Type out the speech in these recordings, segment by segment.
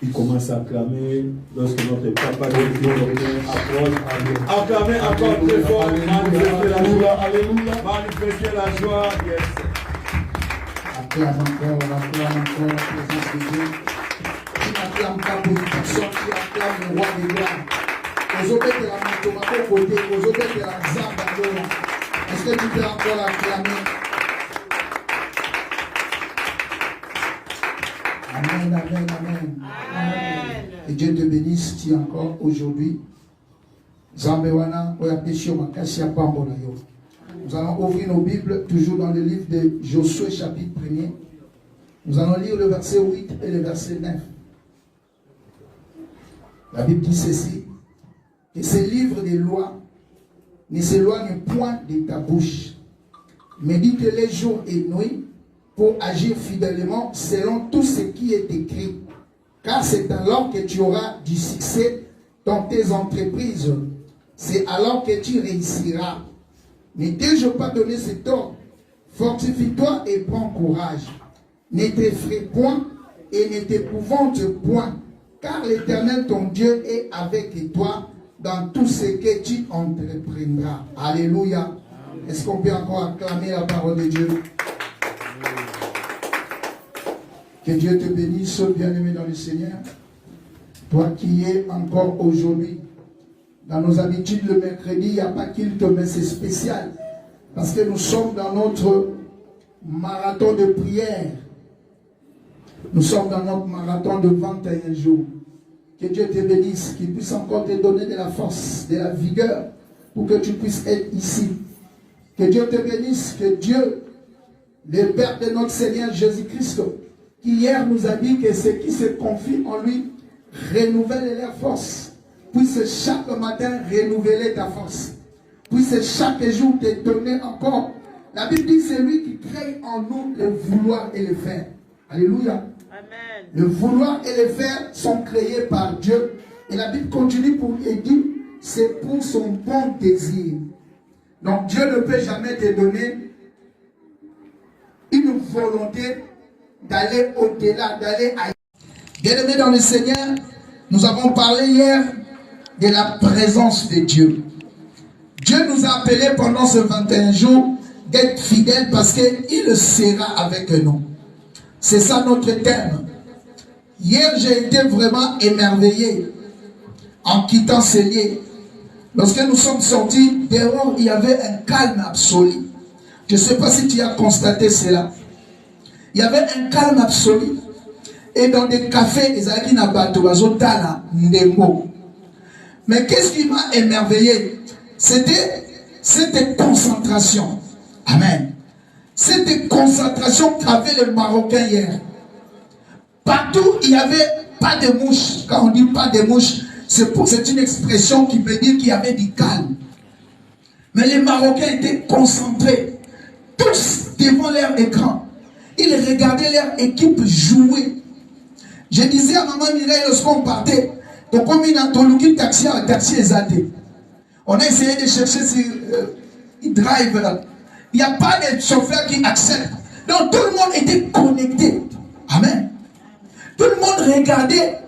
Il commence à acclamer lorsque notre papa de approche. Acclamez encore très fort. Manifestez la joie. Alléluia. Manifestez la joie. Yes. Acclame encore la présence de Dieu. Qui n'acclame pas pour une personne, qui acclame le roi des gloires. Aux autres de la Mantomako côté, aux autres de la Zambadora. Est-ce que tu peux encore acclamer? Amen, amen, amen. Amen. Et Dieu te bénisse, tu encore aujourd'hui. Zambewana, nous allons ouvrir nos Bibles toujours dans le livre de Josué chapitre 1er. Nous allons lire le verset 8 et le verset 9. La Bible dit ceci, que ces livres de loi ne s'éloignent point de ta bouche, médite-les jour et nuit pour agir fidèlement selon tout ce qui est écrit. Car c'est alors que tu auras du succès dans tes entreprises. C'est alors que tu réussiras. Ne t'ai-je pas donné cet ordre? Fortifie-toi et prends courage. Ne t'effraie point et ne t'épouvante point. Car l'Éternel ton Dieu est avec toi dans tout ce que tu entreprendras. Alléluia. Est-ce qu'on peut encore acclamer la parole de Dieu? Que Dieu te bénisse, bien-aimé dans le Seigneur. Toi qui es encore aujourd'hui, dans nos habitudes le mercredi, il n'y a pas culte, mais c'est spécial. Parce que nous sommes dans notre marathon de prière. Nous sommes dans notre marathon de 21 jours. Que Dieu te bénisse, qu'il puisse encore te donner de la force, de la vigueur, pour que tu puisses être ici. Que Dieu te bénisse, que Dieu, le Père de notre Seigneur Jésus-Christ, qui hier nous a dit que ceux qui se confient en lui renouvellent leur force. Puisse chaque matin renouveler ta force. Puisse chaque jour te donner encore. La Bible dit c'est lui qui crée en nous le vouloir et le faire. Alléluia. Amen. Le vouloir et le faire sont créés par Dieu. Et la Bible continue pour dire c'est pour son bon désir. Donc Dieu ne peut jamais te donner une volonté d'aller au-delà, d'aller ailleurs. Bien-aimés dans le Seigneur, nous avons parlé hier de la présence de Dieu. Dieu nous a appelés pendant ce 21 jours d'être fidèles parce qu'il sera avec nous. C'est ça notre thème. Hier, j'ai été vraiment émerveillé en quittant ces lieux. Lorsque nous sommes sortis, dehors, il y avait un calme absolu. Je ne sais pas si tu as constaté cela. Il y avait un calme absolu. Et dans des cafés, ils avaient dit mais qu'est-ce qui m'a émerveillé? C'était cette concentration. Amen. Cette concentration qu'avaient les Marocains hier. Partout, il n'y avait pas de mouches. Quand on dit pas de mouches, c'est une expression qui veut dire qu'il y avait du calme. Mais les Marocains étaient concentrés. Tous devant leur écran. Ils regardaient leur équipe jouer. Je disais à maman Mireille lorsqu'on partait, donc on a taxi à taxi exalté. On a essayé de chercher sur drive là. Il n'y a pas de chauffeur qui accepte. Donc tout le monde était connecté. Amen. Tout le monde regardait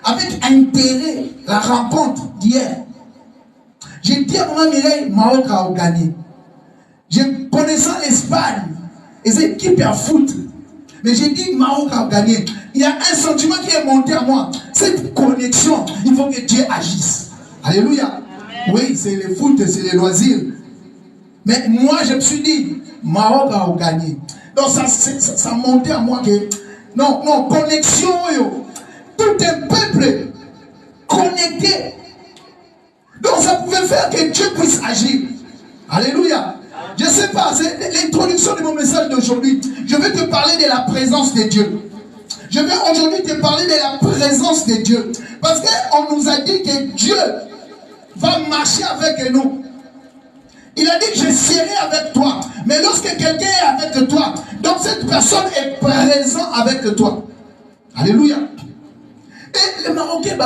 avec intérêt la rencontre d'hier. J'ai dit à maman Mireille, Maroc a gagné. Je connaissant l'Espagne, les équipes en foot. Mais j'ai dit Maroc a gagné. Il y a un sentiment qui est monté à moi. Cette connexion, il faut que Dieu agisse. Alléluia. Amen. Oui, c'est le foot, c'est les loisirs. Mais moi, je me suis dit, Maroc a gagné. Donc ça montait à moi que, non, connexion, yo. Tout un peuple connecté. Donc ça pouvait faire que Dieu puisse agir. Alléluia. Je ne sais pas, c'est l'introduction de mon message d'aujourd'hui. Je vais te parler de la présence de Dieu. Je vais aujourd'hui te parler de la présence de Dieu. Parce qu'on nous a dit que Dieu va marcher avec nous. Il a dit que je serai avec toi. Mais lorsque quelqu'un est avec toi, donc cette personne est présente avec toi. Alléluia. Et le Marocain,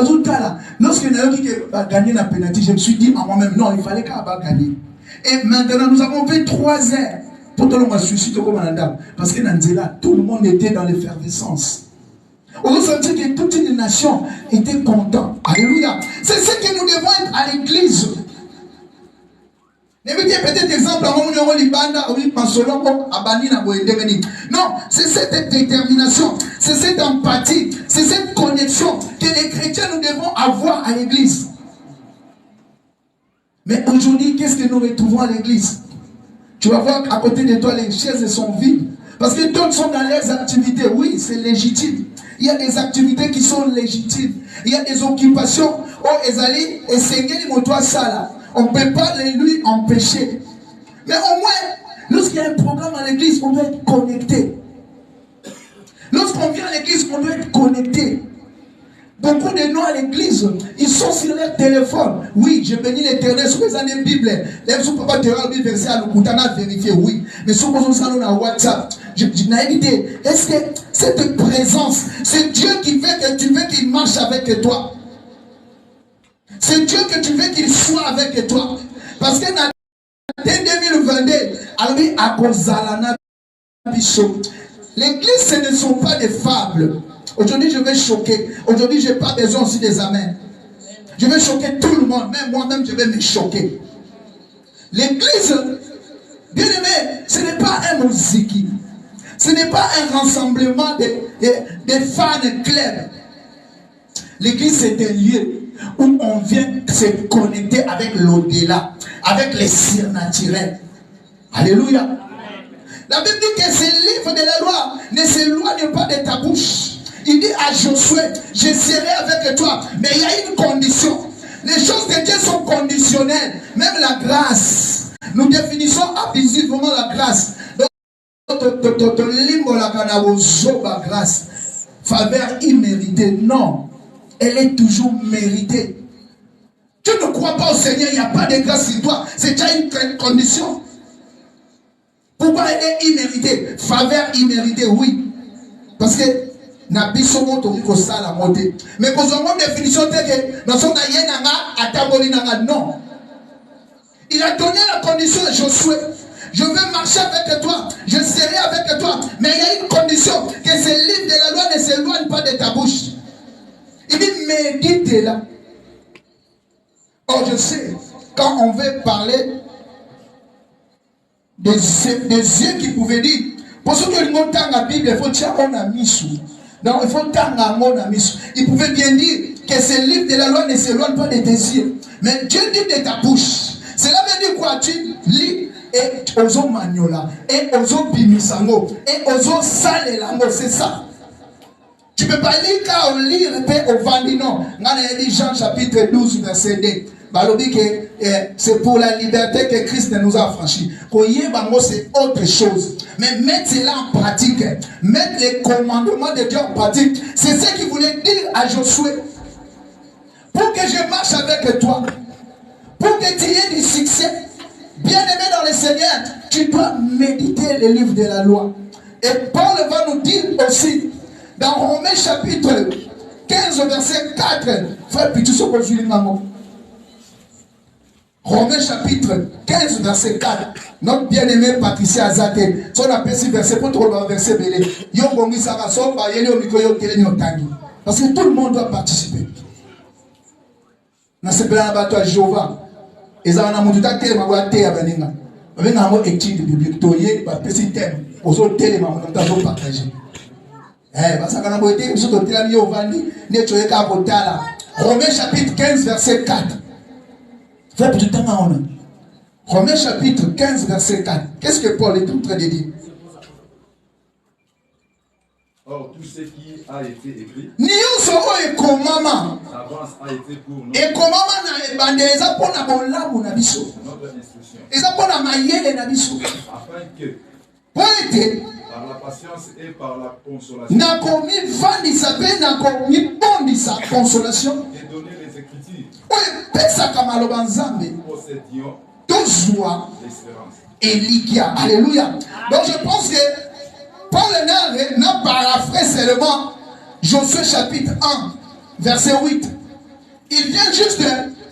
lorsque Nayoki a gagné la pénalité, je me suis dit à moi-même, non, il fallait qu'elle va gagner. Et maintenant, nous avons fait 3 heures pour tout le monde susciter comme un parce que dans Nzela, tout le monde était dans l'effervescence. On a senti que toute une nation était contente. Alléluia. C'est ce que nous devons être à l'église. Peut-être exemple, non, c'est cette détermination, c'est cette empathie, c'est cette connexion que les chrétiens nous devons avoir à l'église. Mais aujourd'hui, qu'est-ce que nous retrouvons à l'église? Tu vas voir qu'à côté de toi, les chaises sont vides. Parce que d'autres sont dans leurs activités. Oui, c'est légitime. Il y a des activités qui sont légitimes. Il y a des occupations. Oh, Ezali, et Seigneur, mon ça là. On ne peut pas lui empêcher. Mais au moins, lorsqu'il y a un programme à l'église, on doit être connecté. Lorsqu'on vient à l'église, on doit être connecté. Beaucoup de nous à l'église, ils sont sur leur téléphone. Oui, je bénis l'Éternel sur les années Bible. Les gens ne peuvent pas te rendre verset à l'Oukutana vérifier, oui. Mais si on s'en a WhatsApp, je n'ai idée. Est-ce que cette présence, c'est Dieu qui veut que tu veux qu'il marche avec toi? C'est Dieu que tu veux qu'il soit avec toi. Parce que dans 2022, l'église, ce ne sont pas des fables. Aujourd'hui, je vais choquer. Aujourd'hui, je n'ai pas besoin aussi des amens. Je vais choquer tout le monde. Même moi-même, je vais me choquer. L'église, bien aimé, ce n'est pas un moziki. Ce n'est pas un rassemblement de fans club. L'église, c'est un lieu où on vient se connecter avec l'au-delà, avec les surnaturels. Alléluia. La Bible dit que ce livre de la loi ne s'éloigne pas de ta bouche. Il dit à Josué, je serai avec toi. Mais il y a une condition. Les choses de Dieu sont conditionnelles. Même la grâce. Nous définissons abusivement la grâce. La grâce. Faveur imméritée. Non. Elle est toujours méritée. Tu ne crois pas au Seigneur, il n'y a pas de grâce sur toi. C'est déjà une condition. Pourquoi elle est imméritée? Faveur imméritée, oui. Parce que mais quand on a une définition de non. Il a donné la condition à Josué. Je veux marcher avec toi. Je serai avec toi. Mais il y a une condition. Que ce livre de la loi ne s'éloigne pas de ta bouche. Il dit médite là. Or je sais. Quand on veut parler des yeux qui pouvaient dire. Pour ceux qui ont la Bible, il faut dire qu'on a mis sous. Donc il faut il pouvait bien dire que ce livre de la loi ne s'éloigne pas de tes yeux. Mais Dieu dit de ta bouche. Cela veut dire quoi? Tu lis et ozo maniola, et ozo bimisango, et ozo salelango, c'est ça. Tu ne peux pas lire car on lit au vandi, non. On a dit Jean chapitre 12 verset 2. Balobi que c'est pour la liberté que Christ nous a affranchis. C'est autre chose. Mais mettre cela en pratique, mettre les commandements de Dieu en pratique, c'est ce qu'il voulait dire à Josué. Pour que je marche avec toi, pour que tu aies du succès, bien aimé dans le Seigneur, tu dois méditer le livre de la loi. Et Paul va nous dire aussi, dans Romains chapitre 15, verset 4, frère Pitus Okozuli Maman. Romains chapitre 15, verset 4. Notre bien-aimé Patricia Azate, son appel si verset pour trouver un verset belé. Parce que tout le monde doit participer. Dans ce plan de Jéhovah, ils ont un étude biblique. Toye, petit thème. Aux autres thèmes, on a partagé. Romains chapitre 15, verset 4. Romains chapitre 15, verset 4. Qu'est-ce que Paul est en train de dire? Or, tout ce qui a été écrit, l'avance a été pour nous. Et comment notre instruction. Afin que, par la patience et par la consolation, et donner les Écritures, possédions l'espérance. Alléluia. Donc je pense que Paul n'a paraphrasé seulement Josué chapitre 1, verset 8. Il vient juste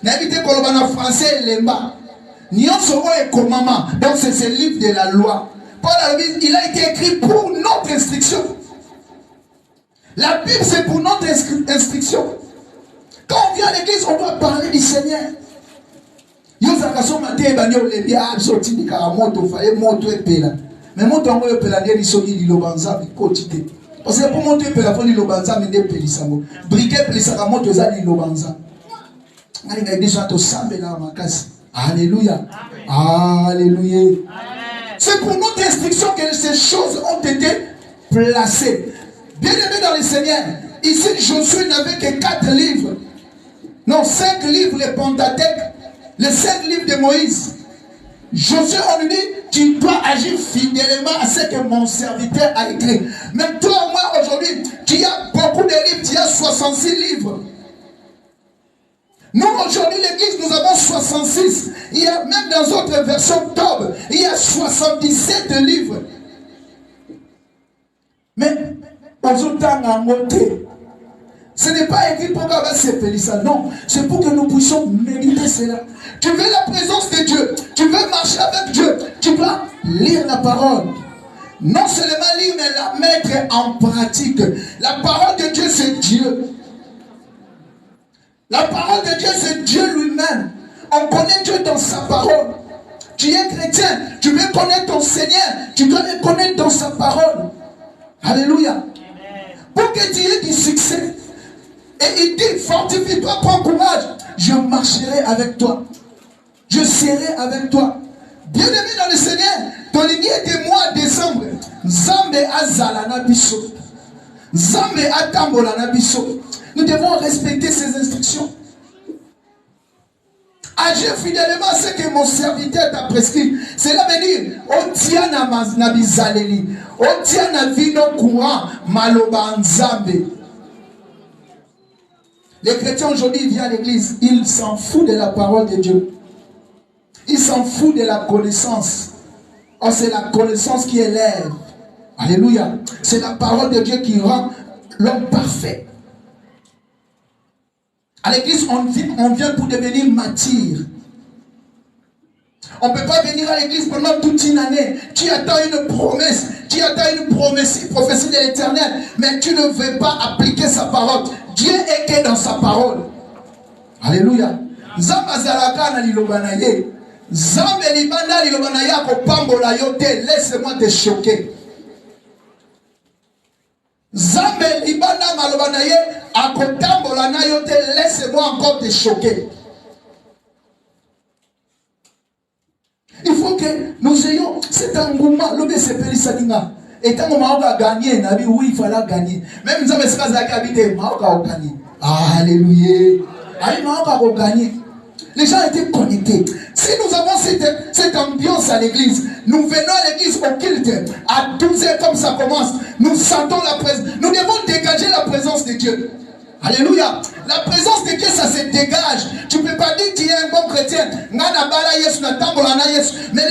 d'inviter Kolobana français et Lemba. Donc c'est ce livre de la loi. Paul il a été écrit pour notre instruction. La Bible, c'est pour notre instruction. Quand on vient à l'église, on doit parler du Seigneur. Mais moto yango yo pela ndeni soki lilobanza bikotite. Parce que pour monter pela foni lilobanza mende pelisango. Briquet pelisaka moto za lilobanza. Ngani ngai déjà to sambela makasi. Alléluia. Alléluia. C'est pour notre instruction que ces choses ont été placées. Bien-aimés dans le Seigneur, ici Josué n'avait que 4 livres. Non, 5 livres, les Pentateuque, les 5 livres de Moïse. Josué, on lui dit, tu dois agir fidèlement à ce que mon serviteur a écrit. Mais toi, moi, aujourd'hui, tu as beaucoup de livres, tu as 66 livres. Nous, aujourd'hui, l'église, nous avons 66. Il y a même dans d'autres versions Tob, il y a 77 livres. Mais, ce n'est pas écrit pour qu'on va se féliciter. Non, c'est pour que nous puissions méditer cela. Tu veux la présence de Dieu, tu veux marcher avec Dieu, tu dois lire la parole. Non seulement lire, mais la mettre en pratique. La parole de Dieu, c'est Dieu. La parole de Dieu, c'est Dieu lui-même. On connaît Dieu dans sa parole. Tu es chrétien, tu veux connaître ton Seigneur, tu dois le connaître dans sa parole. Alléluia. Pour que tu aies du succès. Et il dit, fortifie-toi, prends courage. Je marcherai avec toi. Je serai avec toi. Bien-aimé dans le Seigneur, dans les de mois de décembre, Nzambe azalana biso. Nzambe atambolana biso. Nous devons respecter ses instructions. Agir fidèlement à ce que mon serviteur t'a prescrit. Cela veut dire, otiana nabizaleli, otiana vino courant, maloba nzambe. Les chrétiens aujourd'hui viennent à l'église, ils s'en foutent de la parole de Dieu. Ils s'en foutent de la connaissance. Oh, c'est la connaissance qui élève. Alléluia. C'est la parole de Dieu qui rend l'homme parfait. À l'église, on vient pour devenir martyr. On ne peut pas venir à l'église pendant toute une année. Tu attends une promesse. Tu attends une prophétie de l'Éternel. Mais tu ne veux pas appliquer sa parole. Dieu est que dans sa parole. Alléluia. Laisse-moi te choquer. Laisse-moi encore te choquer. Il faut que nous ayons cet engouement. L'homme s'appelle Salinga. Et tant qu'on a gagné, oui, il fallait gagner. Même nous avons habité, gagné. Alléluia. Les gens étaient connectés. Si nous avons cette ambiance à l'église, nous venons à l'église au culte, à 12h comme ça commence, nous sentons la présence. Nous devons dégager la présence de Dieu. Alléluia. La présence de Dieu, ça se dégage. Tu ne peux pas dire que tu es un bon chrétien. Mais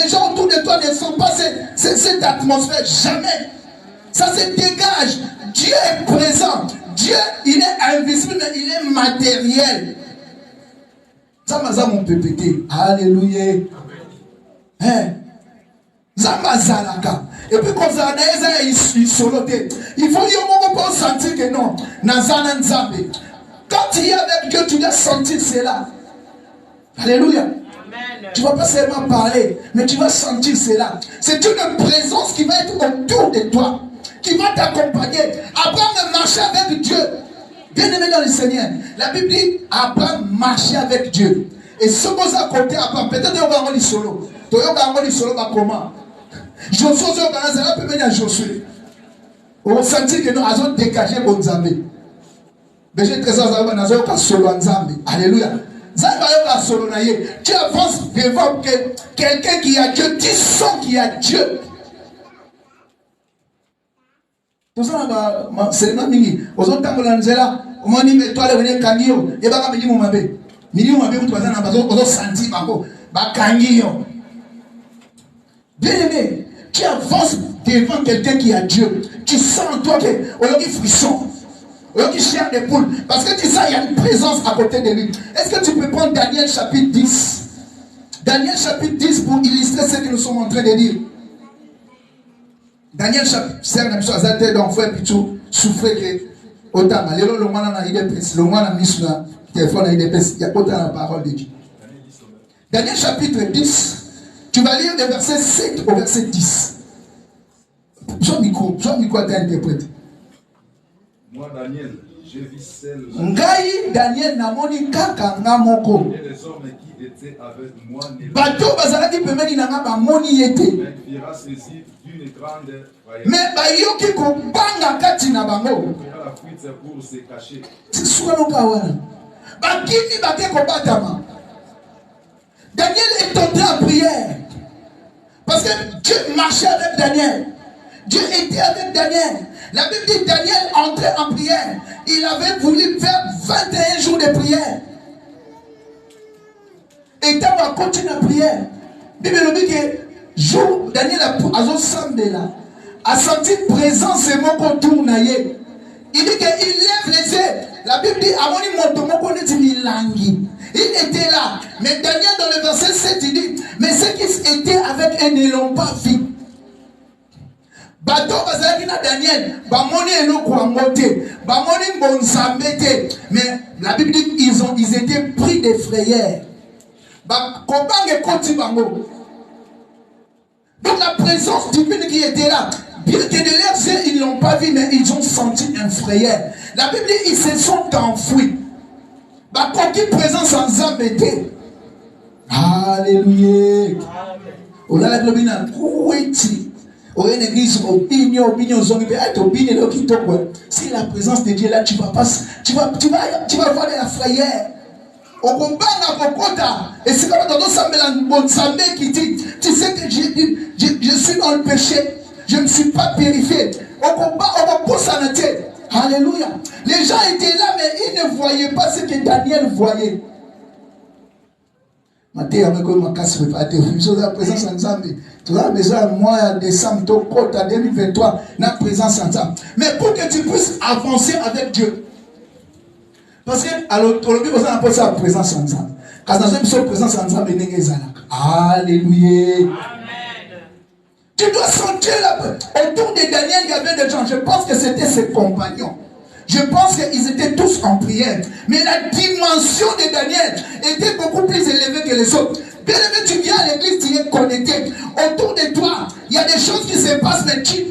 les gens autour de toi ne sont pas cette atmosphère. Jamais. Ça se dégage. Dieu est présent. Dieu, il est invisible, mais il est matériel. Ça m'a mon pépété. Alléluia. Hein? Zambazalaka. Et puis quand ça il soloté. Il faut y sentir que non. Nazana Nzambe. Quand tu es avec Dieu, tu dois sentir cela. Alléluia. Amen. Tu ne vas pas seulement parler, mais tu vas sentir cela. C'est une présence qui va être autour de toi, qui va t'accompagner. Abraham marchait avec Dieu. Bien-aimé dans le Seigneur, la Bible dit Abraham marchait avec Dieu. Et ce qu'on a côté Abraham, peut-être qu'on va aller solo. Tu vas aller solo, comment? Josué, ça peut venir à Josué. On sentit que nous avons dégagé mon Nzambe. Mais j'ai très solo Nzambe. Alléluia. Tu avances devant quelqu'un qui a Dieu. Tu sens qu'il y a Dieu. Tout ça, c'est le même. Aux autres temps, on là. On m'a dit, mais toi, le venez Kangio. Et bah, me dit, mon mabé. Midi, mon mabé, vous avez senti, bah, Kangio. Bien aimé, tu avances devant quelqu'un qui a Dieu. Tu sens en toi qu'on a des frissons. On a des chairs de poule. Parce que tu sens qu'il y a une présence à côté de lui. Est-ce que tu peux prendre Daniel chapitre 10? Daniel chapitre 10 pour illustrer ce que nous sommes en train de dire. Daniel chapitre 5, donc frère plutôt souffrait que Otama, lelo le mwana na IDPS, le mwana misuna téléphone na IDPS, il y a autant la parole de Dieu. Daniel chapitre 10, tu vas lire des versets 7 au verset 10. Jean micro à t'interpréter. Moi, Daniel, j'ai vu celle. Ngai Daniel namoni kaka ngamoko. Et les hommes qui étaient avec moi ne bato bazalaki pembeni na nga bamoni ye te. fera saisir d'une grande frayeur. Mais bayoki kobanga kati na bango. La fuite pour se cacher. Sukanoka wana. Bakini bake kobatama. Daniel est entré en prière. Parce que Dieu marchait avec Daniel. Dieu était avec Daniel. La Bible dit Daniel entrait en prière. Il avait voulu faire 21 jours de prière. Et quand on continue la prière, la Bible dit que jour Daniel a senti présence et mon contour. Il dit qu'il lève les yeux. La Bible dit il était là. Mais Daniel dans le verset 7 il dit mais ceux qui étaient avec eux ne l'ont pas vu. Bato bazalaki na Daniel, bamoni eloko angote, bamoni bonzambete, mais la Bible dit ils étaient pris de frayeur. Kobange koti bango. Donc la présence divine qui était là, bien que de leurs yeux ils l'ont pas vu, mais ils ont senti un frayeur. La Bible dit ils se sont enfuis. Bakoki présence en zambete. Alléluia. On a la globina koueti. Une église, si la présence de Dieu là, tu vas voir de la frayeur. Et c'est comme dans qui dit, tu sais que je suis dans le péché, je ne suis pas purifié. Alléluia. Les gens étaient là, mais ils ne voyaient pas ce que Daniel voyait. Matthieu, la présence en Zambie. Tu as besoin de moi en décembre, ton côté en 2023, la présence en Zambie. Mais pour que tu puisses avancer avec Dieu. Parce que, alors, on a appelé ça la présence en Zambie. Quand on a une présence en Zambie, alléluia. Amen. Tu dois sentir là. Autour de Daniel, il y avait des gens. Je pense que c'était ses compagnons. Je pense qu'ils étaient tous en prière. Mais la dimension de Daniel était beaucoup plus élevée que les autres. Bien aimé, tu viens à l'église, tu es connecté. Autour de toi, il y a des choses qui se passent, mais tu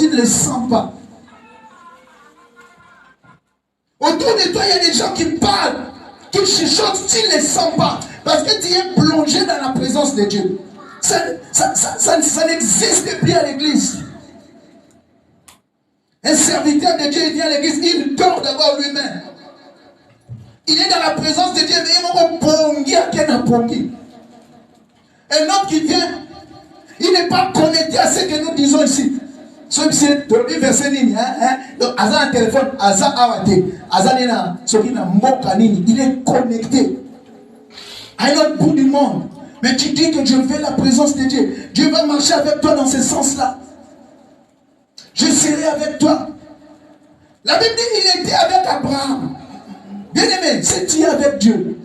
ne les sens pas. Autour de toi, il y a des gens qui parlent, qui chuchotent, tu ne les sens pas. Parce que tu es plongé dans la présence de Dieu. Ça n'existe plus à l'église. Un serviteur de Dieu, il vient à l'église, il dort d'abord lui-même. Il est dans la présence de Dieu, mais il un homme qui vient, il n'est pas connecté à ce que nous disons ici. Donc, un téléphone, il est connecté à un autre bout du monde. Mais tu dis que je veux la présence de Dieu. Dieu va marcher avec toi dans ce sens-là. Je serai avec toi. La Bible dit qu'il était avec Abraham. Bien aimé, si tu es avec Dieu,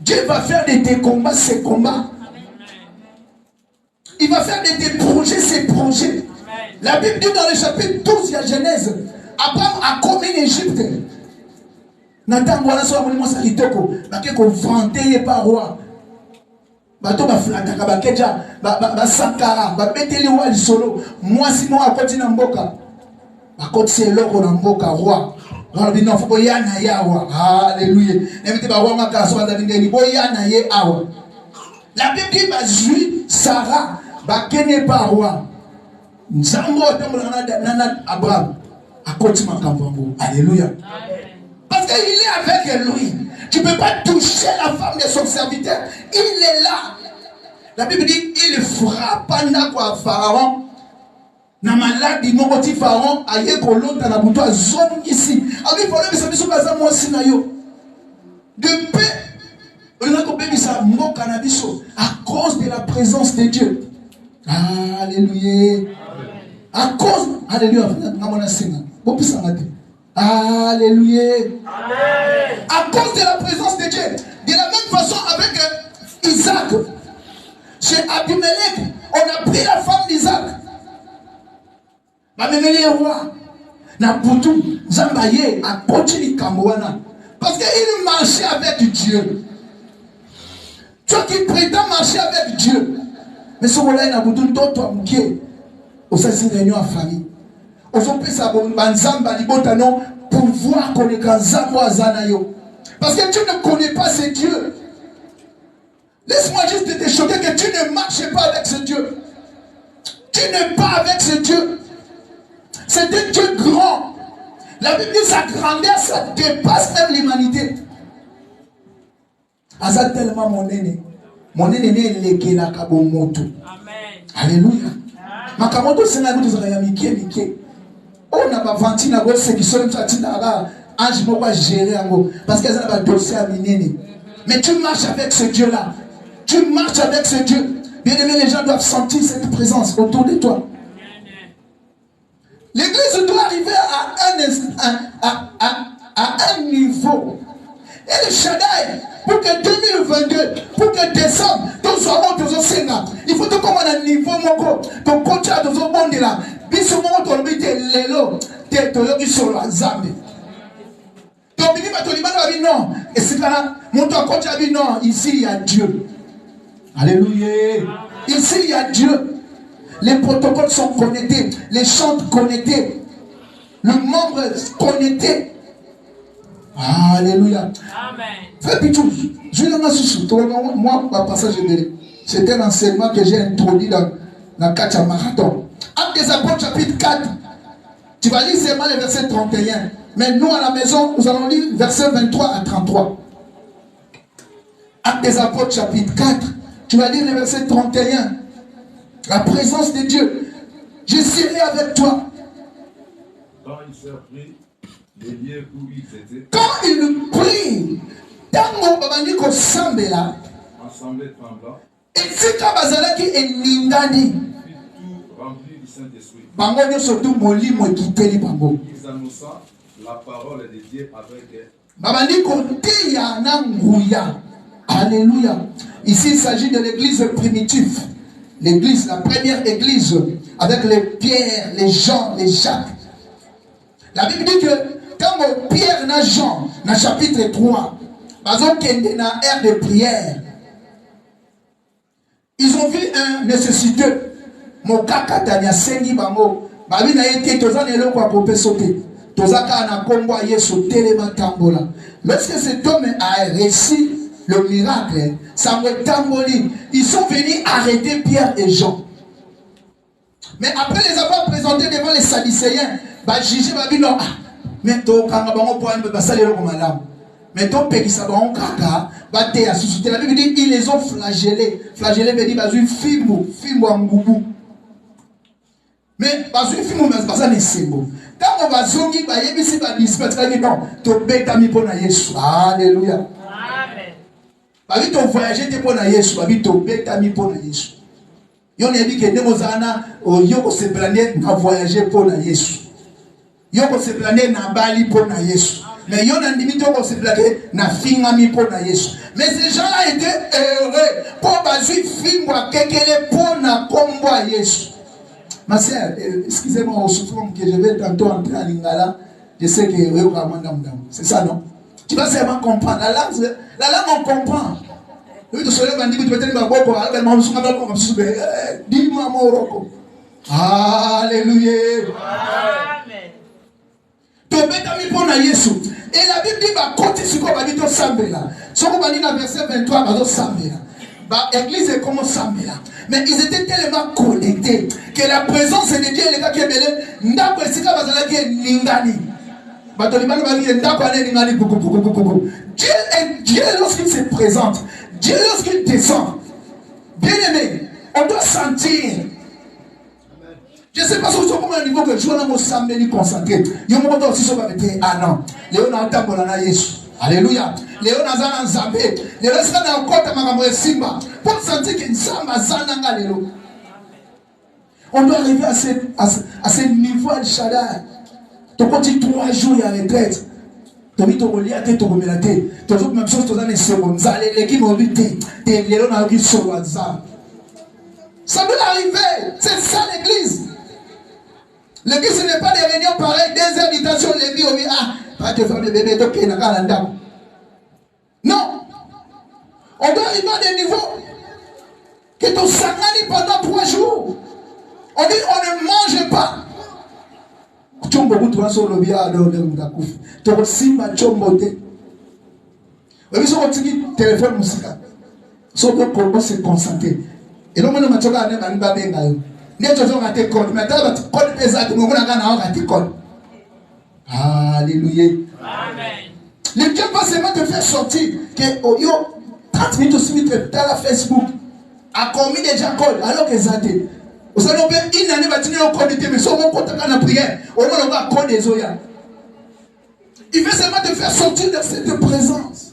Dieu va faire de tes combats ses combats. Il va faire de tes projets ses projets. La Bible dit dans le chapitre 12, il y a Genèse. Abraham a commis l'Égypte. Nathan, voilà ce que je dis. Il faut vanter par roi. Bato ba flataka ba keja ba sakara ba beteli wa lisolo mwasi mo akoti na mboka bakoti se loko na mboka roi roi bino fo yana yawa alléluia nemite ba roi makala so ba ndeli boyana ye awa. La Bible dit ba jui Sarah ba kene pa roi nzambo otambola na Abraham akoti makambo. Alléluia. Parce qu'il est avec lui. Tu ne peux pas toucher la femme de son serviteur. Il est là. La Bible dit, il frappe à Pharaon. Na maladi mokoti Pharaon aye kolota na buto azon ici. Abi problème ça biso baza moi sinayo. De paix. On a compris ça mo cannabis à cause de la présence de Dieu. Alléluia. À cause alléluia na mona singa. Bopisa ngate. Alléluia. Amen. À cause de la présence de Dieu. De la même façon avec Isaac. Chez Abimelech, on a pris la femme d'Isaac. Ma mémé est roi. Na butu, Zambaye a continué Kamouana. Parce qu'il marchait avec Dieu. Toi qui prétends marcher avec Dieu. Mais ce moment-là, il a butu, toi, mouké. Au sein de réunion en famille. Au fond, ça pour voir qu'on est quand Zambo Azanayo. Parce que tu ne connais pas ce Dieu. Laisse-moi juste te choquer que tu ne marches pas avec ce Dieu. Tu n'es pas avec ce Dieu. C'est un Dieu grand. La Bible dit sa grandeur, ça dépasse même l'humanité. Aza tellement mon aîné. Mon aîné est légué la kabomoto. Amen. Alléluia. Ma kamoto c'est la goutte de mike. On n'a pas vendu la grosse qui sont là. Ange ne peut pas gérer en gros. Parce qu'elle a un dossier à miner. Mais tu marches avec ce Dieu-là. Tu marches avec ce Dieu. Bien aimé, les gens doivent sentir cette présence autour de toi. L'église doit arriver à un niveau. Et le Shaddai, pour que 2022, pour que décembre, tout soit bon, tout soit sénat. Il faut tout comme un niveau, mon gars. Ton coach a tout soit bon de là. Puis ce moment, ton but est l'élo. T'es qui sur la zambe. Ton but va dire non. Et c'est là, mon coach a dit non. Ici, il y a Dieu. Alléluia. Ici, il y a Dieu. Les protocoles sont connectés. Les chants connectés. Le membre connecté. Alléluia. Amen. Frère Pichou, je vais dans ce moi, par passage de c'était un enseignement que j'ai introduit dans le Kacha Marathon. Actes des Apôtres, chapitre 4. Tu vas lire seulement le verset 31. Mais nous, à la maison, nous allons lire verset 23 à 33. Actes des Apôtres, chapitre 4. Tu vas lire le verset 31. La présence de Dieu. Je serai avec toi. Quand il s'est pris les lieux où ils étaient. Quand il prie, tango babandiko sambela. Assemblée tremblant. Et si kabazalaki eningani. Tout rempli du Saint-Esprit. Bango surtout molimo kiteli bango. Ils annonçant la parole de Dieu avec. Babandiko teya na nguya. Alléluia. Ici, il s'agit de l'église primitive. L'église, la première église, avec les Pierre, les Jean, les Jacques. La Bible dit que quand Pierre et Jean, dans le chapitre 3, ils ont été dans l'air de prière. Ils ont vu un nécessiteux. Mon kaka tanya sengi bango. Babi na été tozan eloko a popé sauter. Tozaka na kombo a yeso telema tambola. Lorsque cet homme a réussi le miracle, ça me tamboli. Ils sont venus arrêter Pierre et Jean. Mais après les avoir présentés devant les Sadducéens, bah jugé bah dit non. Mais toi quand on va pas passer le madame. Mais toi pays ça va on kaka, bah t'es à susciter. La Bible dit ils les ont flagellés. Flagellés veut dire bah une fimbo en boubou. Mais bah une fimbo mais pas ça n'est simbo. Quand on va zongi bah yebisi bah dispatch là non. To beta mi pona Yesu. Alléluia. Babi to voyager te pona Yesu, babi to beta mi pona Yesu. Yo ne dit que ndemozana yo ko se planer na voyager pona Yesu. Yo ko se planer na bali pona Yesu. Mais yo na ndimi to ko se planer na finga mi pona Yesu. Mais ces gens-là étaient heureux pour bazi fingwa kekele pona kombo Yesu. Ma sœur, excusez-moi au souffrant que je vais tantôt entrer à Lingala, je sais que yo ka manda mdam. C'est ça non? Tu vas seulement comprendre. La langue, on comprend. Dis-moi mon roko. Alléluia. Amen. Et la Bible dit bah côté sur quoi dit sambela. Ce qu'on va dire dans verset 23 bah sambela. Bah église est comme sambela. Mais ils étaient tellement connectés que la présence de Dieu les gars qui est belé ndako esika bazala qui ningani. Dieu lorsqu'il se présente, Dieu lorsqu'il descend, bien aimé, on doit sentir. Je ne sais pas si vous avez un niveau que je vais me concentrer. Je vais me aussi sur ah non. Léon a un Yesu. Alléluia. Léon a un Zambé. Léon a un côté de Simba. Pour sentir que Zamba Zananga Léon. On doit arriver à ce niveau de Shaddai. Tu continues 3 jours à la retraite. Tu as mis ton lit à tête, tu as mis la tête. Tu as fait même chose, tu as mis secondes. Ça doit arriver. C'est ça l'église. L'église n'est pas des réunions pareilles, des invitations, les vies, pas de faire des bébés, donc il n'y a pas de. Non. On doit arriver à des niveaux que tu s'angani pendant 3 jours. On dit on ne mange pas. Tu as beaucoup de sur le bien de Moudakouf. Tu as aussi ma chombote. Oui, si on dit téléphone musical. Si on peut se concentrer. Et là, on a dit alléluia. Amen. Le Dieu va seulement te faire sortir que 30 minutes aussi vite dans la Facebook a commis déjà code alors que ça t'est. Vous savez, une année va tenir au code de mais sur mon compte à la prière, au moins on va code des oya. Il veut seulement te faire sortir de cette présence.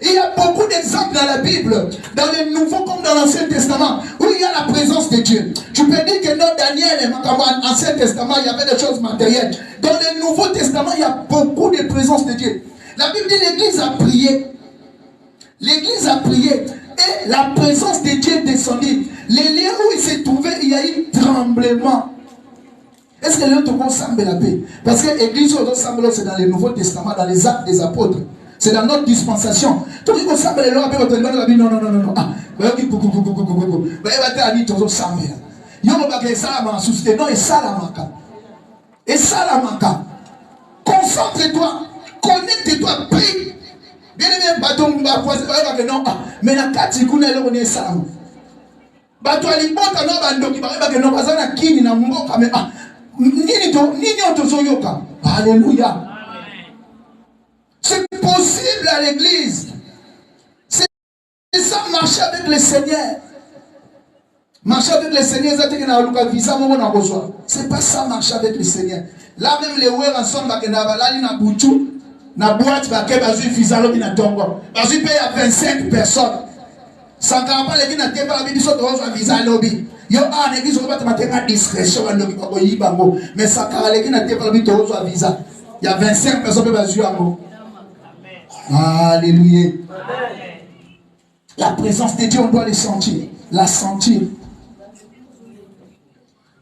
Il y a beaucoup d'exemples dans la Bible, dans le Nouveau comme dans l'Ancien Testament, où il y a la présence de Dieu. Tu peux dire que dans Daniel et dans l'Ancien Testament, il y avait des choses matérielles. Dans le Nouveau Testament, il y a beaucoup de présence de Dieu. La Bible dit l'Église a prié. L'Église a prié. Et la présence de Dieu descendit. Les lieux où il s'est trouvé, il y a eu tremblement. Est-ce que l'autre semble la paix? Parce que l'Église semble, c'est dans le Nouveau Testament, dans les actes des apôtres. C'est dans notre dispensation. Tout le monde semble les lois, non. Ah, concentre-toi, connecte-toi, prie. Bien aimé, mais la carte, on est ça. Bato alibota no bandoki ba no bazana kini na mboka me nini otozoyoka. Alléluia. C'est possible à l'église. C'est ça marcher avec le Seigneur. Marcher avec le Seigneur, c'est pas ça marcher avec le Seigneur. Là même les ouers ensemble na boutou na boîte ba ke bazu visa lobi na tongo. Bazu paye à 25 personnes. Sans pas les gens qui ont dit que visa lobby. Yo a l'église on va te mettre à discrétion mais sans car les gens qui ont dit que visa. Il y a 25 personnes qui bazu à moi. Alléluia. La présence de Dieu, on doit les sentir. La sentir.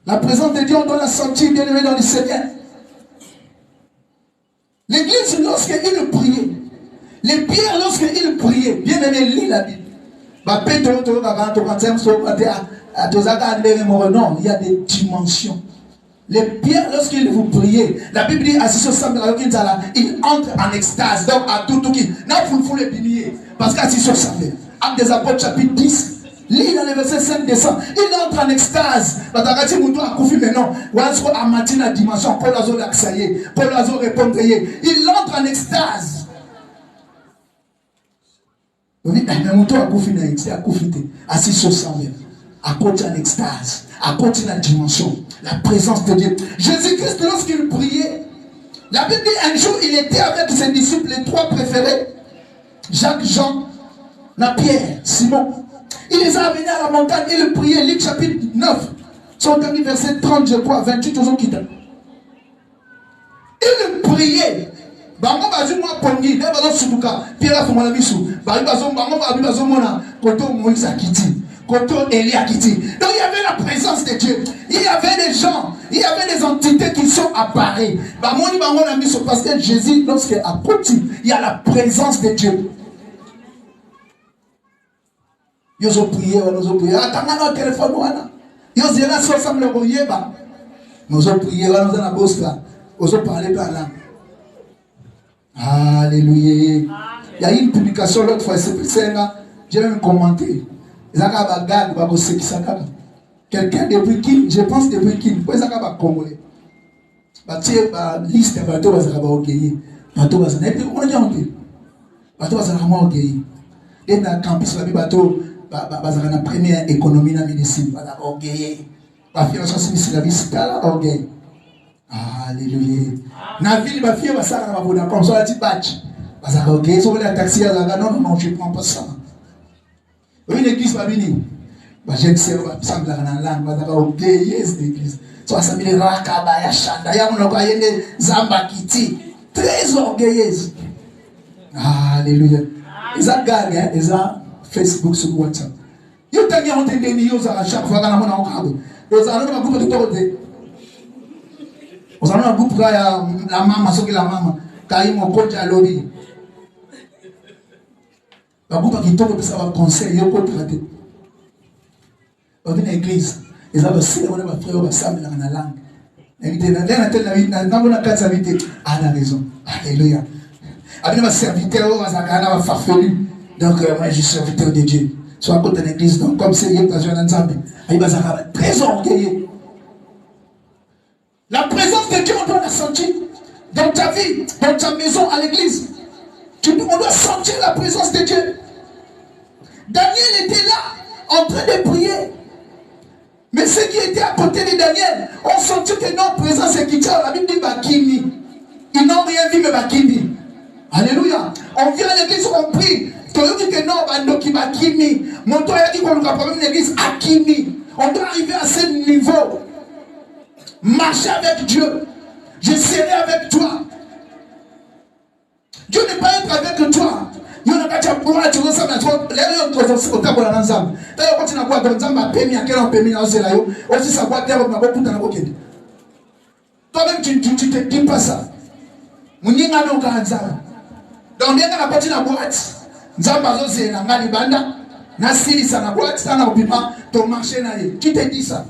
La présence de Dieu, on doit la sentir, bien aimé dans le Seigneur. L'église, lorsqu'il priait, les pierres, lorsqu'il priait, bien aimé, lis la Bible. Non, il y a des dimensions. Les pierres, lorsqu'il vous priez, la Bible dit, il entre en extase. Donc, à tout qui. Là, il faut le bénir. Parce qu'à ce samedi, Actes des Apôtres, chapitre 10, lis dans le verset 5 décembre. Il entre en extase. Mais non, à dimension, Paul Azo l'accès, Paul Azo répondre. Il entre en extase. Mais Mouton a confié à Koufité, assis sur sa mère, à côté en extase, à côté de la dimension, la présence de Dieu. Jésus-Christ, lorsqu'il priait, la Bible dit un jour, il était avec ses disciples, les 3 préférés, Jacques, Jean, Pierre, Simon. Il les a amenés à la montagne, il priait, Luc chapitre 9, son dernier verset 30, je crois, 28 aux qui il priait. Bango bazu moi pongi ne bazo subuka Pierre a la bisu bango bazo mona koto Moïse akiti koto Élie akiti. Donc il y avait la présence de Dieu, il y avait des gens, il y avait des entités qui sont apparues bamoni bango na bisu parce que Jésus lorsqu'il apporte il y a la présence de Dieu. Yozo prier atanga na téléphone wana yozo là so semble koyeba nous on prier là nous na boska ozo parler par là. Alléluia. Il y a eu une publication l'autre fois, j'ai même commenté. Quelqu'un depuis qui, je pense depuis qui, pourquoi ça va congolais. Liste de bateaux va organiser. Bateau va s'en aller. On a déjà entendu. Bateau va s'en aller. Et dans le campus, le bateau va la première économie dans la médecine. Va organiser. Va faire la chance de la vie, c'est là, organiser. Alléluia. Na ville ma fille va ça na mabona comme ça la petite batch. Parce que OK, so la taxi là non, je prends pas ça. Une église va venir. Ba je sais va semble na langue va ça OK, yes l'église. So ça mille rakaba ya shanda ya monoko yende zamba kiti. Très orgueilleuse. Alléluia. Ils gagne, ils ont Facebook sur WhatsApp. Yo tanya honte ni yo za chaque fois kana mona okabo. Yo za no ba groupe de Vous avez un groupe la maman, ce que la maman, quand il m'a coach à l'objet. Le groupe qui tombe, ça va conseiller, il y a un traité. Dans une église, ils ont aussi des frères qui ont la langue. Ah, la raison. Alléluia. Avec ma serviteur, ma farfelu. Donc, moi, je suis serviteur de Dieu. Soit à côté de l'église, donc, comme c'est hier, il va très orgueilleux. La présence de Dieu, on doit la sentir. Dans ta vie, dans ta maison, à l'église. On doit sentir la présence de Dieu. Daniel était là, en train de prier. Mais ceux qui étaient à côté de Daniel ont senti que non, présence est quittée. La Bible dit Bakimi. Ils n'ont rien vu, mais Bakimi. Alléluia. On vient à l'église, on prie. Tu dis que non, Bandoki Bakimi. Mon toit a dit qu'on a pas même l'église Akimi. On doit arriver à ce niveau. Marcher avec Dieu. Je serai avec toi. Dieu n'est pas être avec toi. Il y a un bois, tu ressembles à toi. Les gens au tableau ensemble. D'ailleurs, quand tu n'as pas de temps, ma permis, à quel an permis, aussi ça va dire, on a beaucoup de temps. Toi-même, tu te dis pas ça. Mon n'y a pas de temps. Donc, il y a un petit na boîte. Nzamba zose na ngali banda. Na siri sa na boîte, ça na opima, ton marché na ye. Tu te dis ça.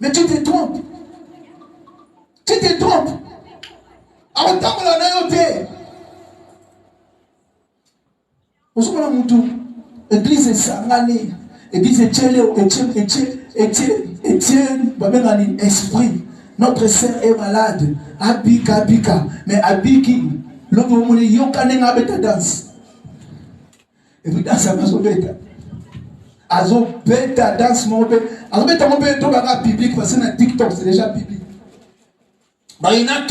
Mais tu te trompes. Tu te trompes. À autant que l'on a yoté. Osukona mutu église sangani église Etienne babengani esprit notre sœur est malade abika mais abiki l'autre moni yokane ngabeta danse et puis danse amazo beta azo beta danse mon be azo beta mon be to baka public parce que na TikTok c'est déjà public. Bah, il n'a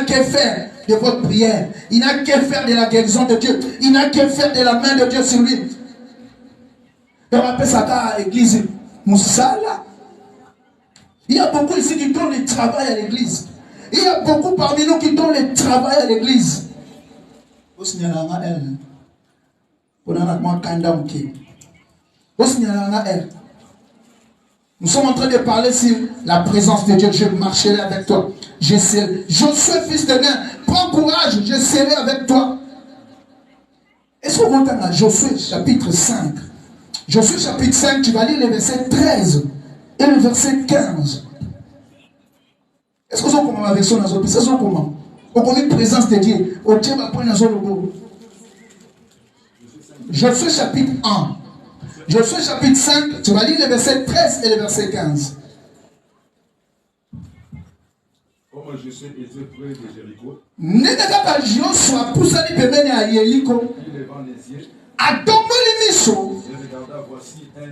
qu'à faire de votre prière. Il n'a qu'à faire de la guérison de Dieu. Il n'a qu'à faire de la main de Dieu sur lui. On appelle ça à l'église Moussala. Il y a beaucoup ici qui donnent le travail à l'église. Il y a beaucoup parmi nous qui donnent le travail à l'église. Nous sommes en train de parler sur la présence de Dieu. Je marcherai avec toi. Je serai. Josué, fils de Nun, prends courage, je serai avec toi. Est-ce qu'on entend à Josué chapitre 5? Josué chapitre 5, tu vas lire le verset 13 et le verset 15. Est-ce que vous avez comment avec son azot? C'est ça comment? On connaît la présence de Dieu. Au Dieu va prendre azot logo. Josué chapitre 1. Josué chapitre 5, tu vas lire le verset 13 et le verset 15. Comme Josué était près de Jéricho, il levant les yeux, et regarda, voici un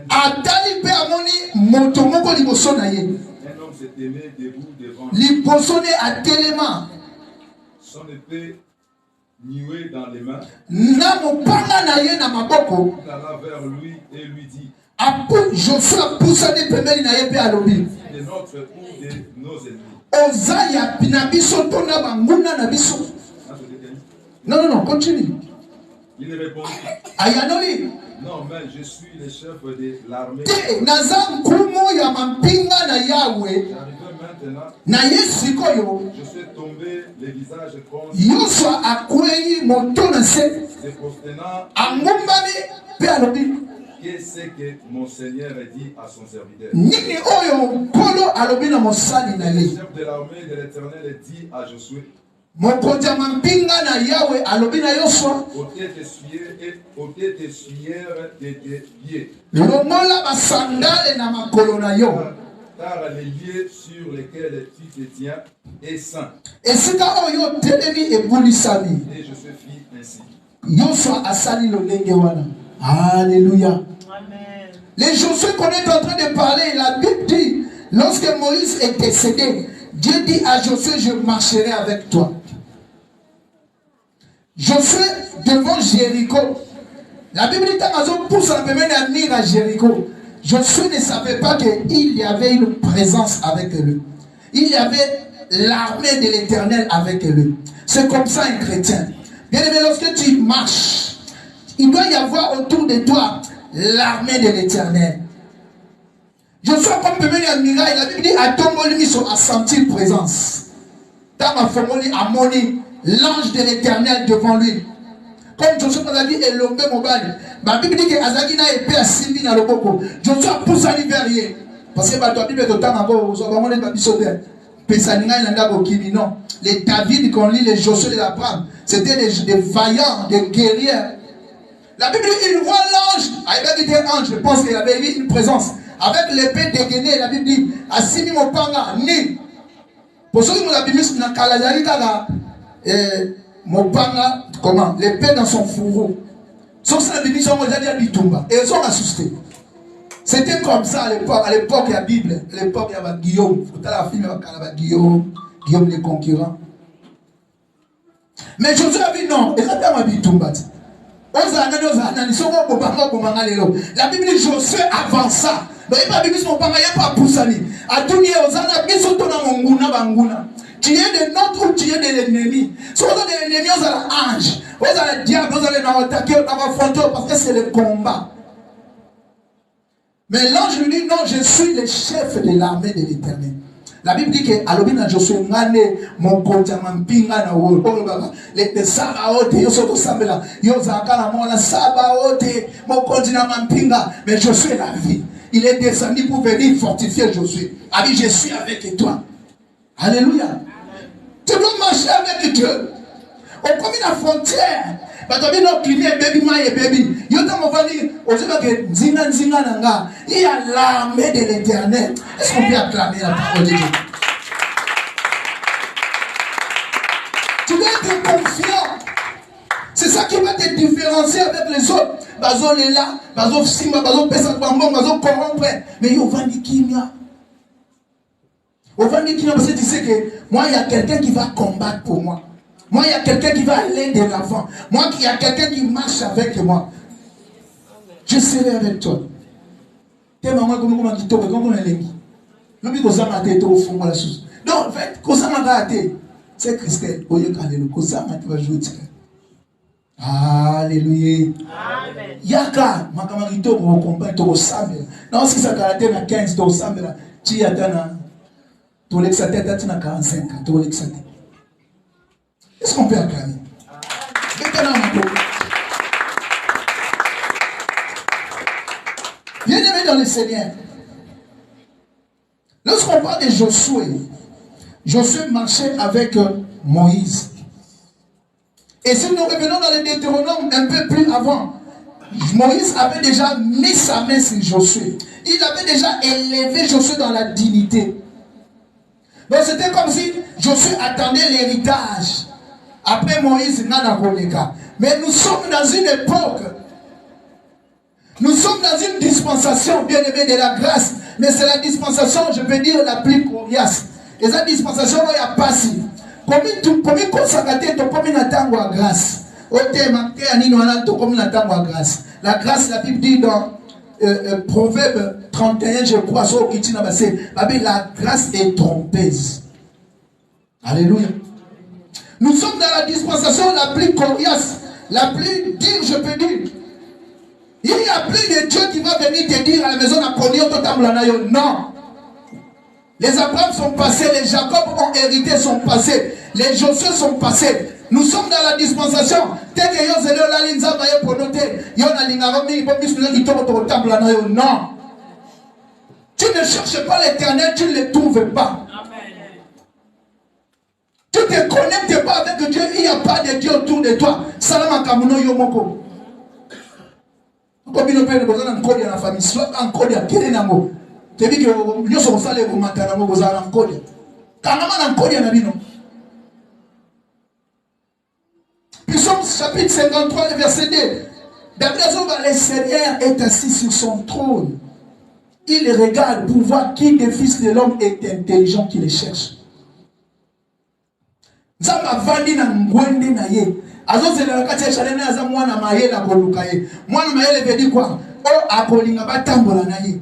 homme s'est aimé debout devant lui. Son épée nouée dans les mains. Il alla vers lui et lui dit: de notre ou de nos ennemis. Non, continue. Il répondit: non, mais je suis le chef de l'armée. J'arrive maintenant. Je suis tombé le visage contre se prosternant. Qu'est-ce que mon Seigneur a dit à son serviteur? Le chef de l'armée de l'Éternel dit à Josué: ôtez tes suaires de tes pieds, car les lieux sur lesquels tu te tiens est saint. Et Josué fit ainsi. Alléluia. Amen. Les Josué qu'on est en train de parler, la Bible dit, lorsque Moïse est décédé, Dieu dit à Josué: je marcherai avec toi. Josué devant Jéricho. La Bible dit que pousse un peu venir à Jéricho. Josué ne savait pas qu'il y avait une présence avec lui. Il y avait l'armée de l'Éternel avec lui. C'est comme ça un chrétien. Bien aimé, lorsque tu marches, il doit y avoir autour de toi l'armée de l'Éternel. Josué comme peut venir à Mirail, la Bible dit à Tombolimi a senti présence. Tant Fomoli a moni l'ange de l'Éternel devant lui. Comme Joshua a dit, et l'homme mobile. La Bible dit que Azagina est paix à Simbi dans le boko. Joshua pousse à l'hiver. Parce que la Bible est de temps avant, vous avez dit non. Les David qu'on lit, les Joshua de l'Abraham, c'était des vaillants, des guerriers. La Bible dit, il voit l'ange. Il était ange, je pense qu'il avait eu une présence. Avec l'épée dégainée, la Bible dit, Asimi Mopanga, ni. Pour ceux qui nous abîment, dans Kalazari, Mopanga, comment? L'épée dans son fourreau. Sauf que la Bible, ils ont déjà dit à Bitumba. Et ils ont assusté. C'était comme ça à l'époque. À l'époque, il y a la Bible. À l'époque, il y avait Guillaume. Il y a la film, il y avait Guillaume les conquérants. Mais Josué a dit non. Et là, il y a Bitumba. La Bible dit Josué avança. Donc, il n'y a pas de Bible, il n'y a pas de Poussani. À tout niveau, tu es de notre ou tu es de l'ennemi. Si vous êtes de l'ennemi, vous avez l'ange. Vous avez le diable, vous allez nous attaquer, vous allez affronter parce que c'est le combat. Mais l'ange lui dit non, je suis le chef de l'armée de l'Éternel. La Bible dit que Alobina Josué Ngane, mon konjaman pinga na wo, les Sabaote, yo soto sambela, yo zakala mona Sabaote, mon konjaman pinga, mais Josué la vie. Il est descendu pour venir fortifier Josué. Il dit, je suis avec toi. Alléluia. Tu dois marcher avec Dieu. On comme la frontière. Il y a l'armée de l'Éternel. Est-ce qu'on peut acclamer la parole de Dieu? Tu dois être confiant. C'est ça qui va te différencier avec les autres. Bazo est là, Bazo Simba, Bazo Pesa Bambon, Bazo corrompre. Mais il y a Ovandi Kimia. Ovandi Kimia, parce que tu sais que moi, il y a quelqu'un qui va combattre pour moi. Moi, il y a quelqu'un qui va aller de l'avant. Moi, il y a quelqu'un qui marche avec moi. Je serai avec toi. Donc, en fait, c'est Christelle. Alléluia. Yaka, makamarito ko compagnie to sambela. Non si ça karaté na 15 to sambela, ti atana to l'exaté na 45 to l'exaté. Est-ce qu'on peut acclamer? Bien-aimé dans le Seigneur. Lorsqu'on parle de Josué, Josué marchait avec Moïse. Et si nous revenons dans le Deutéronome un peu plus avant, Moïse avait déjà mis sa main sur Josué. Il avait déjà élevé Josué dans la dignité. Donc c'était comme si Josué attendait l'héritage. Après Moïse, Nanakoleka. Mais nous sommes dans une époque. Nous sommes dans une dispensation, bien aimée, de la grâce. Mais c'est la dispensation, je peux dire, la plus coriace. Et cette dispensation, il n'y a pas si. Comme consacré, tu peux m'attendre à grâce. La grâce, la Bible dit dans Proverbe 31, je crois, la grâce est trompeuse. Alléluia. Nous sommes dans la dispensation la plus coriace, la plus dure, je peux dire. Il n'y a plus de Dieu qui va venir te dire à la maison non. Les Abraham sont passés, les Jacob ont hérité sont passés, les Josué sont passés. Nous sommes dans la dispensation. Non. Tu ne cherches pas l'Éternel, tu ne le trouves pas. Tu ne te connectes pas avec Dieu, il n'y a pas de Dieu autour de toi. Salama Kamuno Yomoko. Comme il y a la famille, soit encore ya Kerenamo. Tu dis que nous sommes allés au Matanamo, vous allez encore. Kanama encore ya Nabino. Psaume chapitre 53, verset 2. Le Seigneur est assis sur son trône. Il regarde pour voir qui des fils de l'homme est intelligent qui le cherche. Zamba vandi na ngwende na ye. Azozela wakati ya shalene aza mwana mayele akoluka ye. Mwana mayele veut dire quoi? O akolinga batambola na ye.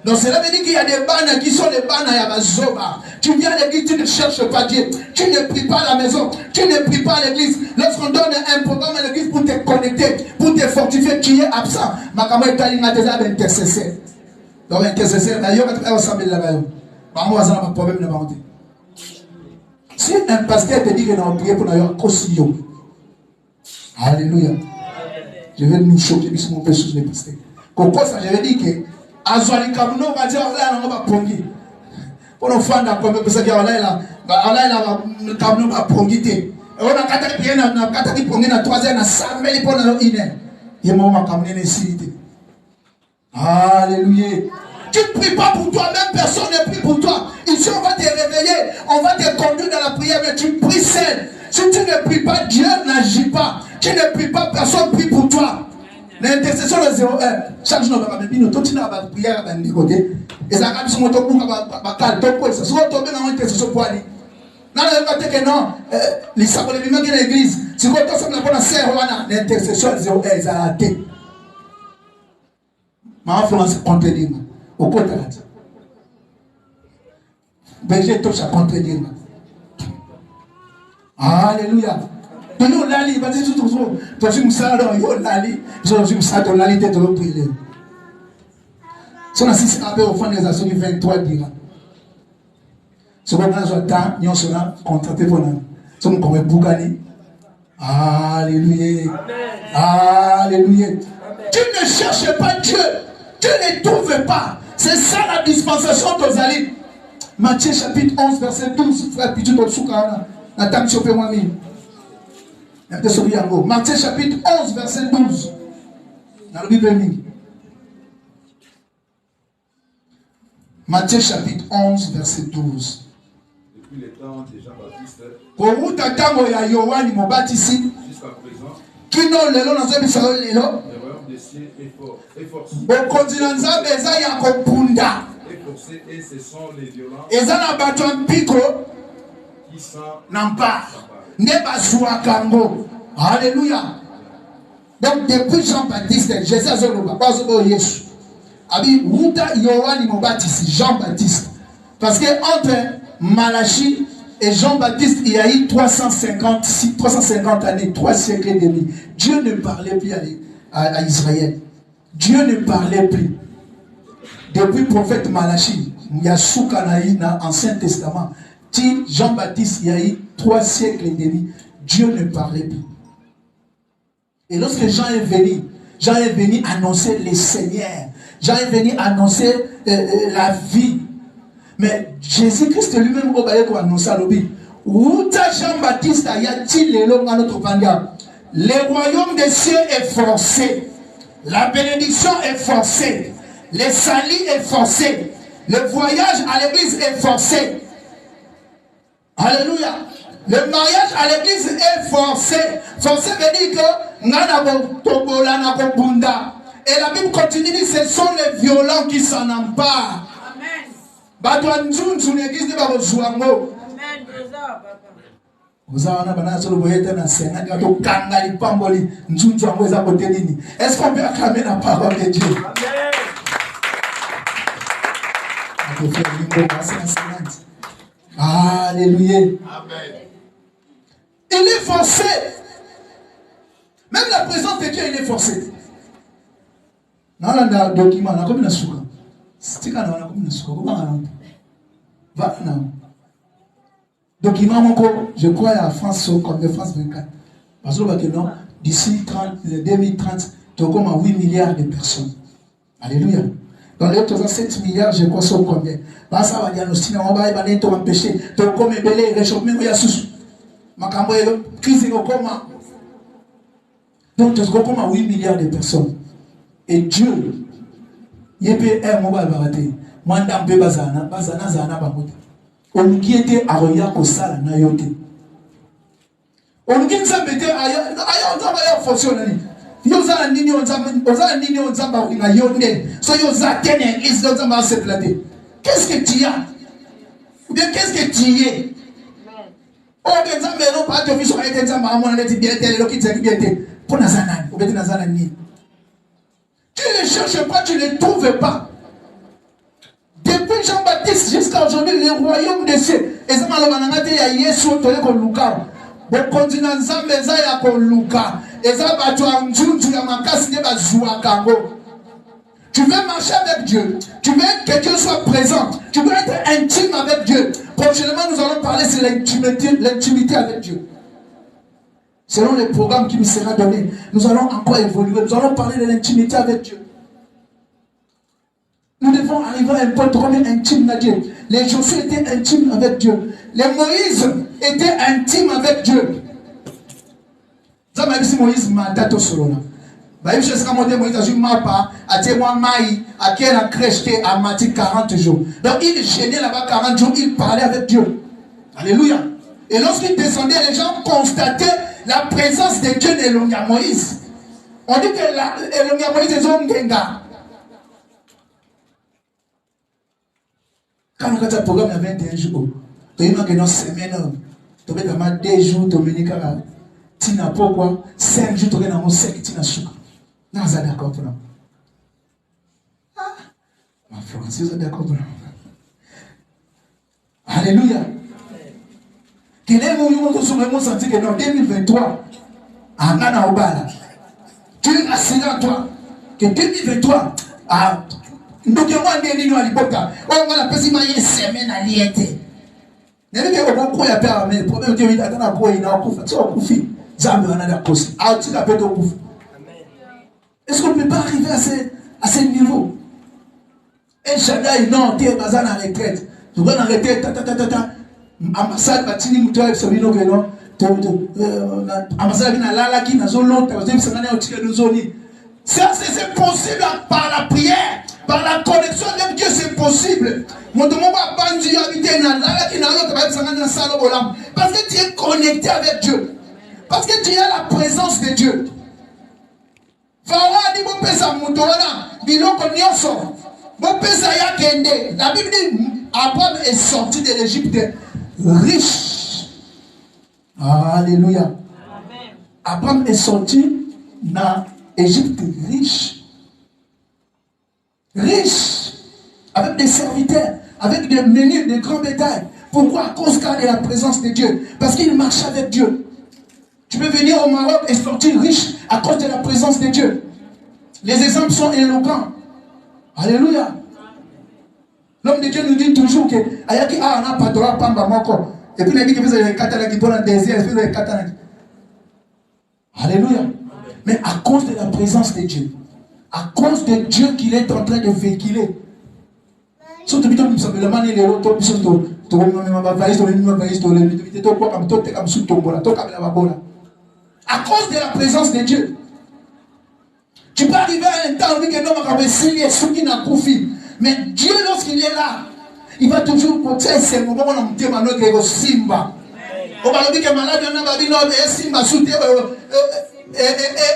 Donc cela veut dire qu'il y a des bannes qui sont des bannes à Yabazoba. Tu viens à l'église, tu ne cherches pas Dieu. Tu ne pries pas à la maison. Tu ne pries pas à l'église. Lorsqu'on donne un programme à l'église pour te connecter, pour te fortifier, tu es absent. Makama est allé à des intercesseurs. Donc intercesseur, d'ailleurs, on s'appelle là-bas. Maman, on a un problème là-bas. Si un pasteur te dit que nous prié pour nous conseiller. Alléluia. Je vais nous choquer puisque mon père sous les pasteurs. Pourquoi ça, je vais dire que Azwali Kabuno va dire là on va pongi. Pour nos fans là comme ça dire là Kabuno va pongi. On a kataki prier na kataki pongi na 3 heures na 100 000 pour na 1 heure. Il m'a Kabuno nécessité. Alléluia. Tu ne pries pas pour toi, même personne ne prie pour toi. Ici, on va te réveiller, on va te conduire dans la prière, mais tu pries seul. Si tu ne pries pas, Dieu n'agit pas. Tu ne pries pas, personne ne prie pour toi. L'intercession de 01. Chaque jour, on va me dire, tu n'as pas de prière à un côté. Et ça va se tomber dans l'intercession pour aller. Non, non, les sabots de l'humain qui est dans l'église. Si vous avez l'intercession de 01, ils ont raté. Ma influence contredire. Au côté là. Berger touche à contredire. Alléluia. Nous lali, parce que tu es salon, yo lali, je suis salon lali tête de prier. Son assisté appel au fond des actions du 23 dira. Ce qu'on a sur temps, nous sommes contractés pour nous. Sommes comme Bougani. Alléluia. Alléluia. Tu ne cherches pas Dieu. Tu ne trouves pas. C'est ça la dispensation d'Ozali. Matthieu chapitre 11, verset 12. Frère Pichu Totsukana. Nathan Chopé Mami. Matthieu chapitre 11, verset 12. Dans la Bible. Matthieu chapitre 11, verset 12. Depuis les temps de Jean-Baptiste jusqu'à présent, qui n'ont le long dans un bisou le long. le royaume des cieux est forcé. Au continent Zambéza Yakopunda. Et forcé, et ce sont les violents Et ça n'a pas de pico. qui sont N'en pas. Neba Kango. Alléluia. Donc depuis Jean-Baptiste, Jésus a zoloba, pas zolo Yesu. Abi Wuta Yohani Mobaptiste, Jean-Baptiste. Parce que entre Malachie et Jean-Baptiste, il y a eu 350 années, 3 siècles et demi. Dieu ne parlait plus à Israël. Dieu ne parlait plus. Depuis le prophète Malachie, il y a Soukanaï dans l'Ancien Testament. Jean-Baptiste, il y a eu 3 siècles et demi. Dieu ne parlait plus. Et lorsque Jean est venu annoncer le Seigneur. Jean est venu annoncer la vie. Mais Jésus-Christ lui-même a annoncé à l'objet. Où Jean-Baptiste a dit le royaume des cieux est forcé. La bénédiction est forcée. Le salut est forcé. Le voyage à l'église est forcé. Alléluia. Le mariage à l'église est forcé. Forcé veut dire que et la Bible continue dit ce sont les violents qui s'en emparent. Amen. Est-ce qu'on peut acclamer la parole de Dieu? Alléluia. Amen. Il est forcé. Même la présence de Dieu, il est forcé. Dans le document, on a comme une souka. C'est quand on a comme une souka. Va non. Document, je crois à France, comme de France 24. Parce que non, d'ici 2030, tu as comme 8 milliards de personnes. Alléluia. Dans les autres 7 milliards, je crois sur combien? Parce que ça va diagnostiquer, on va aller empêcher. Tu as comme belé, réchauffement, il y a sous. Makambo est crise comment? Donc, tu as comme 8 milliards de personnes. Et Dieu, il peut être mobile baraté. Moi, je suis bazana zana bamote. On qui était à Roya Kosala na yote. On qui nous a mis ailleurs, on va fonctionner. Yoza nini on zamba na yonde. So yoza tene is yoza ma se plater. Qu'est-ce que tu as? Ou bien qu'est-ce que tu es? Oh, bien ça mais non pas de vision a été ça maman a dit bien tel qui dit bien tel. Pour nazana, ou bien nazana ni. Tu ne cherches pas, tu ne trouves pas. Depuis Jean-Baptiste jusqu'à aujourd'hui, le royaume des cieux. Et ça, malheureusement, il y a Yesu qui est Luka. Le continent Zambé, il y a Luka. Et ça, tu as un jour, tu as un casse, tu as Tu veux marcher avec Dieu. Tu veux que Dieu soit présent. Tu veux être intime avec Dieu. Prochainement, nous allons parler sur l'intimité avec Dieu. Selon les programmes qui nous sera donné, nous allons encore évoluer. Nous allons parler de l'intimité avec Dieu. Nous devons arriver à un point trop intime avec Dieu. Les Josué étaient intimes avec Dieu. Les Moïse étaient intimes avec Dieu. Ça m'a dit Moïse m'a daté solo là. Bah je serai monté Moïse a joué mapa a témoin maï à qui la crèche qui a mati 40 jours. Donc il gênait là-bas 40 jours, il parlait avec Dieu. Alléluia. Et lorsqu'il descendait, les gens constataient la présence de Dieu de Moïse. On dit que Moïse est un genga. Quand on a un programme il y a 21 jours, tu as une semaine, tu as 2 jours, tu as tina pourquoi 5 jours, tu as un 5 tina souka. Non, vous êtes d'accord pour nous. Ma France, vous êtes d'accord pour nous. Alléluia. Quel est le moment où nous senti que dans 2023, à Nana Obala, Dieu a signé à toi que 2023, nous avons un délit à l'époque. On va la passer une semaine à l'IET. Nous avons un père, mais le problème est que nous avons un peu de Zambi on a la cause. Est-ce qu'on ne peut pas arriver à ce niveau? Et Shaddai, non, tu es basé en retraite. Tu vas en retraite, ambassade, batini, moutoua, sabino, non. Ambassade, lala, qui n'a zolo, tu vas c'est possible par la prière, par la connexion avec Dieu, c'est possible. Mon demande va pas habiter dans lala, qui n'a l'autre, parce que tu es connecté avec Dieu. Parce que tu as la présence de Dieu. La Bible dit Abraham est sorti de l'Égypte riche. Alléluia. Abraham est sorti dans l'Égypte riche. Riche. Avec des serviteurs, avec des menus, des grands bétails. Pourquoi? À cause de la présence de Dieu. Parce qu'il marche avec Dieu. Tu peux venir au Maroc et sortir riche à cause de la présence de Dieu. Les exemples sont éloquents. Alléluia. L'homme de Dieu nous dit toujours que Ayaki a un patron pamba moko. Et puis il a dit que vous avez 4 qui dans le désert, vous avez 4 ans. Alléluia. Mais à cause de la présence de Dieu, à cause de Dieu qu'il est en train de véhiculer. Surtout que nous sommes les autres, à cause de la présence de Dieu. Tu peux arriver à un temps où il n'a pas mais Dieu, lorsqu'il est là, il va toujours porter ses moments où on a Simba. On va dire que malade, on a dit non, Simba,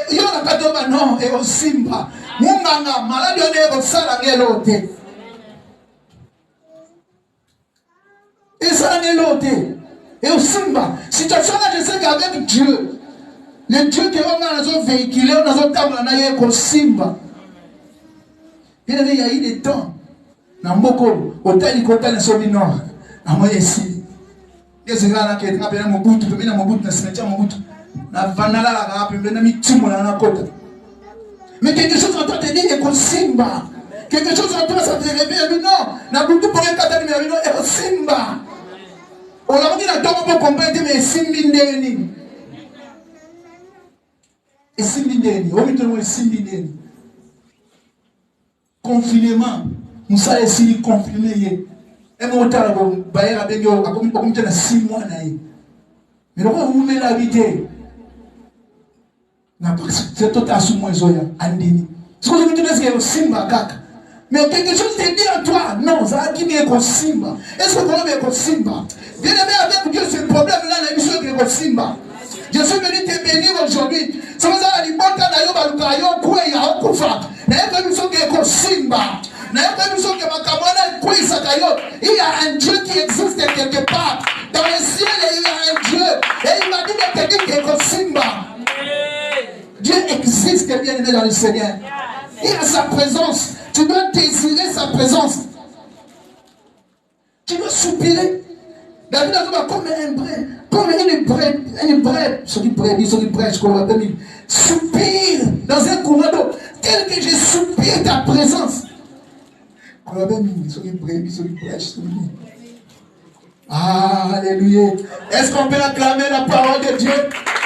il y a un cadeau, non, et Simba. Munganga, malade, on est au salaire. Et ça n'est l'autre. Et au Simba, situation là, je sais qu'avec Dieu, le Dieu que on a véhiculé, on a table au Simba. Il y a eu des temps. Dans beaucoup, au tel côté de son nord, à moi ici. Il y a des gens qui ont appelé mon bout, qui ont mon bout, qui ont mon bout. Na vanala la rap, mais na mitimo na côté. Mais quelque chose en toi te dit que Simba. Quelque chose en toi ça te réveille, non. Na bout pour un cadre, mais non, et Simba. On a dit la tombe pour comprendre, mais Simbindeni. Et Simbindeni, on dit le Simbindeni. Confinement, nous savons si confiné. Et mon temps, bailler la bégue, à comme tu as 6 mois. Mais donc, vous mettez l'habité. C'est tout à soumettre Zoya, Andini. Ce que je me dis, c'est que Simba Kak. Mais quelque chose te dit en toi, non, ça a qui n'est que Simba. Est-ce que le problème est que Simba? Bien aimé avec Dieu, ce problème-là, la mission est que Simba. Je suis venu te bénir aujourd'hui. Ça vous a dit, bon, quand il y a un quoi, il y a un couvert. Il y a une mission qui est que Simba. Il y a une mission qui est que il y a un Dieu qui existe quelque part. Dans le ciel, il y a un Dieu. Et il m'a dit de te dire qu'il est que Simba. Dieu existe, bien aimé dans le Seigneur. Il a sa présence. Tu dois désirer sa présence. Tu dois soupirer. David a dit comme un bré, comme une brève, ce qui brèche, comme on l'appelle, soupire dans un courant d'eau, tel que je soupire ta présence. Comme on l'appelle, ce qui brèche, Alléluia. Est-ce qu'on peut acclamer la parole de Dieu?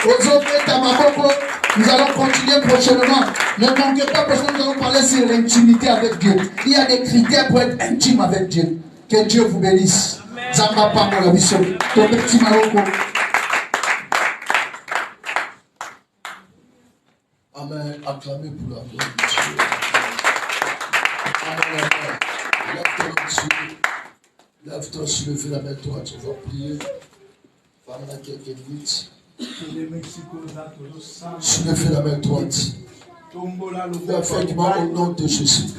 Aux autres Tamaboko, nous allons continuer prochainement. Ne manquez pas parce que nous allons parler sur l'intimité avec Dieu. Il y a des critères pour être intime avec Dieu. Que Dieu vous bénisse. Zamba Pamo la mission. Ton petit Maroko. Amen. Acclamez pour la gloire de Dieu. Amen. Lève-toi dessus. Lève-toi sur le feu, la main droite. Tu vas prier pendant quelques minutes. Sur le feu, la main droite. Fais-moi au nom de Jésus.